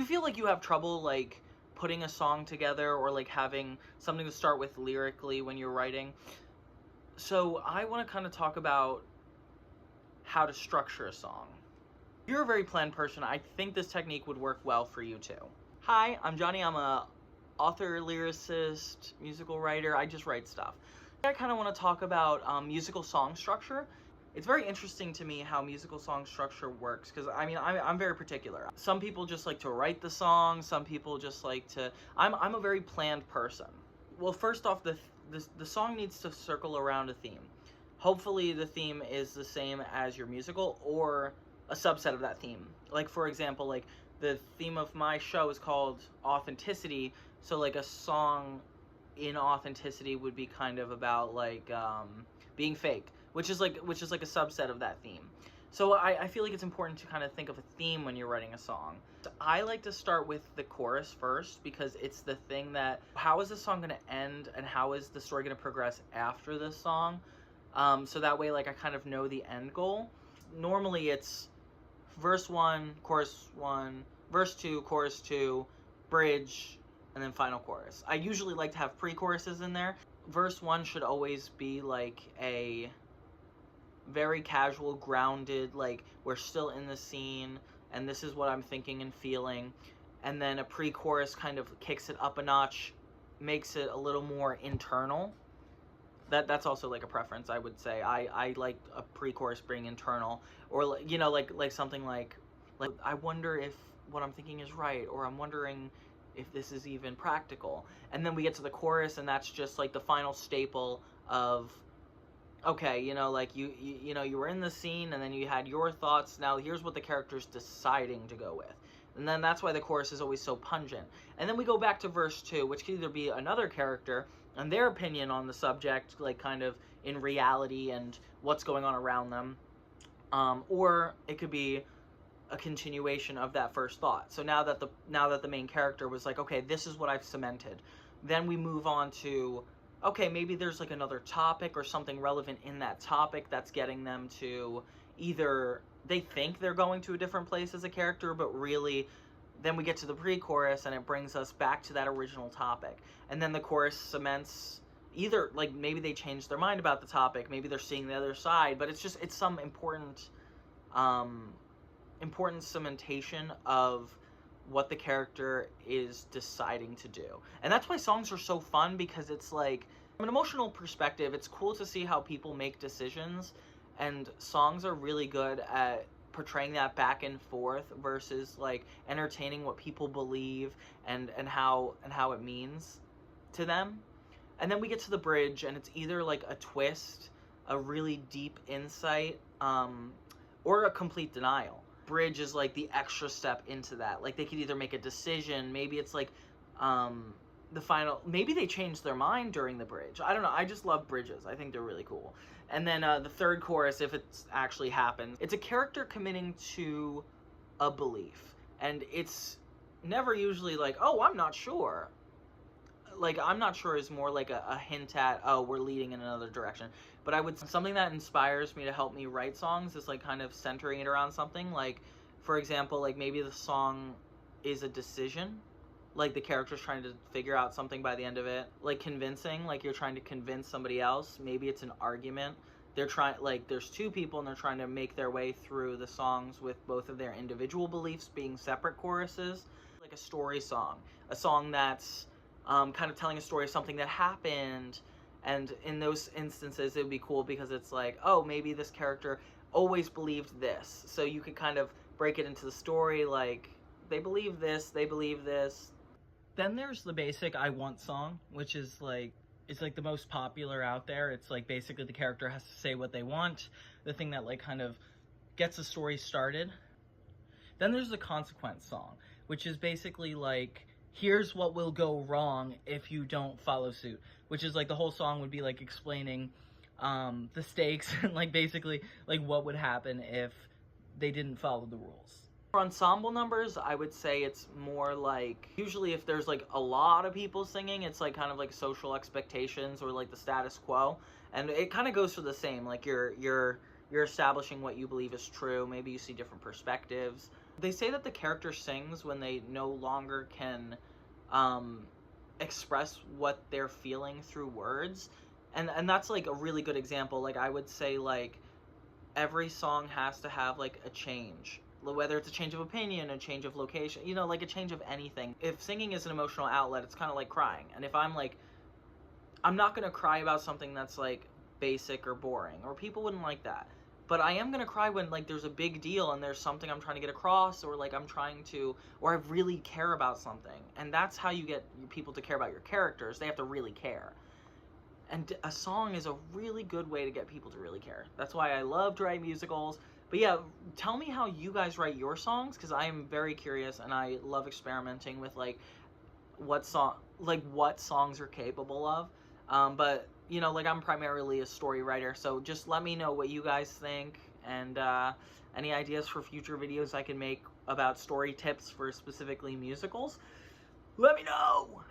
You feel like you have trouble like putting a song together or like having something to start with lyrically when you're writing? So I want to kind of talk about how to structure a song. If you're a very planned person, I think this technique would work well for you too. Hi, I'm Johnny. I'm a author, lyricist, musical writer. I just write stuff. I kind of want to talk about musical song structure. It's very interesting to me how musical song structure works, because I mean, I'm very particular. Some people just like to write the song, some people just like to... I'm a very planned person. Well, first off, the song needs to circle around a theme. Hopefully the theme is the same as your musical, or a subset of that theme. Like, for example, like, the theme of my show is called Authenticity, so like a song in Authenticity would be kind of about like being fake, which is like a subset of that theme. So I feel like it's important to kind of think of a theme when you're writing a song. I like to start with the chorus first, because it's the thing that, how is this song going to end and how is the story going to progress after this song? So that way, like, I kind of know the end goal. Normally it's verse 1, chorus 1, verse 2, chorus 2, bridge, and then final chorus. I usually like to have pre-choruses in there. Verse 1 should always be like a very casual, grounded, like, we're still in the scene and this is what I'm thinking and feeling. And then a pre-chorus kind of kicks it up a notch, makes it a little more internal. That's also like a preference, I would say. I like a pre-chorus being internal, or, you know, like something like I wonder if what I'm thinking is right, or I'm wondering if this is even practical. And then we get to the chorus, and that's just like the final staple of, okay, you know, like you know, you were in the scene and then you had your thoughts, now here's what the character's deciding to go with. And then that's why the chorus is always so pungent. And then we go back to verse 2, which could either be another character and their opinion on the subject, like kind of in reality and what's going on around them, or it could be a continuation of that first thought. So now that the main character was like, okay, this is what I've cemented, then we move on to, okay, maybe there's like another topic or something relevant in that topic that's getting them to, either they think they're going to a different place as a character, but really then we get to the pre-chorus and it brings us back to that original topic. And then the chorus cements, either like maybe they change their mind about the topic, maybe they're seeing the other side, but it's some important cementation of what the character is deciding to do. And that's why songs are so fun, because it's like, from an emotional perspective, it's cool to see how people make decisions, and songs are really good at portraying that back and forth versus like entertaining what people believe and how it means to them. And then we get to the bridge, and it's either like a twist, a really deep insight, or a complete denial. Bridge is like the extra step into that. Like, they could either make a decision, maybe it's like the final, maybe they change their mind during the bridge. I don't know, I just love bridges. I think they're really cool. And then the third chorus, if it actually happens, it's a character committing to a belief, and it's never usually like, oh, I'm not sure. Like, I'm not sure is more like a hint at, oh, we're leading in another direction. But I would, something that inspires me to help me write songs is like kind of centering it around something. Like, for example, like maybe the song is a decision, like the character's trying to figure out something by the end of it. Like convincing, like you're trying to convince somebody else. Maybe it's an argument. They're trying, like, there's two people and they're trying to make their way through the songs with both of their individual beliefs being separate choruses. Like a story song, a song that's kind of telling a story of something that happened. And in those instances, it would be cool because it's like, oh, maybe this character always believed this. So you could kind of break it into the story, like, they believe this, they believe this. Then there's the basic I want song, which is like, it's like the most popular out there. It's like basically the character has to say what they want, the thing that like kind of gets the story started. Then there's the consequence song, which is basically like, here's what will go wrong if you don't follow suit, which is like the whole song would be like explaining the stakes and like basically like what would happen if they didn't follow the rules. For ensemble numbers, I would say it's more like, usually if there's like a lot of people singing, it's like kind of like social expectations or like the status quo, and it kind of goes for the same, like you're establishing what you believe is true. Maybe you see different perspectives. They say that the character sings when they no longer can express what they're feeling through words. And that's like a really good example. Like I would say like every song has to have like a change, whether it's a change of opinion, a change of location, you know, like a change of anything. If singing is an emotional outlet, it's kind of like crying. And if I'm like, I'm not gonna cry about something that's like basic or boring, or people wouldn't like that. But I am gonna cry when like there's a big deal and there's something I'm trying to get across, or like I'm trying to, or I really care about something. And that's how you get people to care about your characters. They have to really care. And a song is a really good way to get people to really care. That's why I love to write musicals. But yeah, tell me how you guys write your songs, because I am very curious and I love experimenting with like what songs are capable of. But you know, like I'm primarily a story writer, so just let me know what you guys think, and any ideas for future videos I can make about story tips for specifically musicals. Let me know!